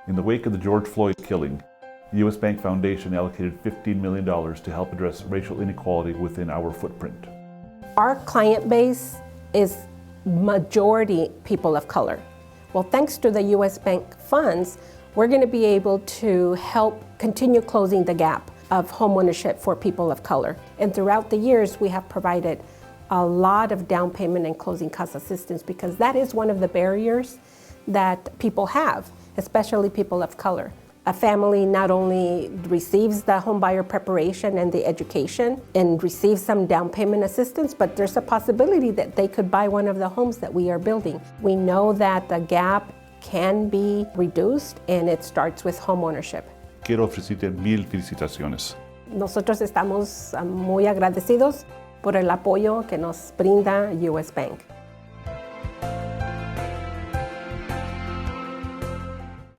In the wake of the George Floyd killing, the U.S. Bank Foundation allocated $15 million to help address racial inequality within our footprint. Our client base is majority people of color. Well, thanks to the U.S. Bank funds, we're going to be able to help continue closing the gap of homeownership for people of color. And throughout the years, we have provided a lot of down payment and closing cost assistance because that is one of the barriers that people have, especially people of color. A family not only receives the home buyer preparation and the education and receives some down payment assistance, but there's a possibility that they could buy one of the homes that we are building. We know that the gap can be reduced and it starts with home ownership. Quiero ofrecerte mil felicitaciones. Nosotros estamos muy agradecidos por el apoyo que nos brinda US Bank.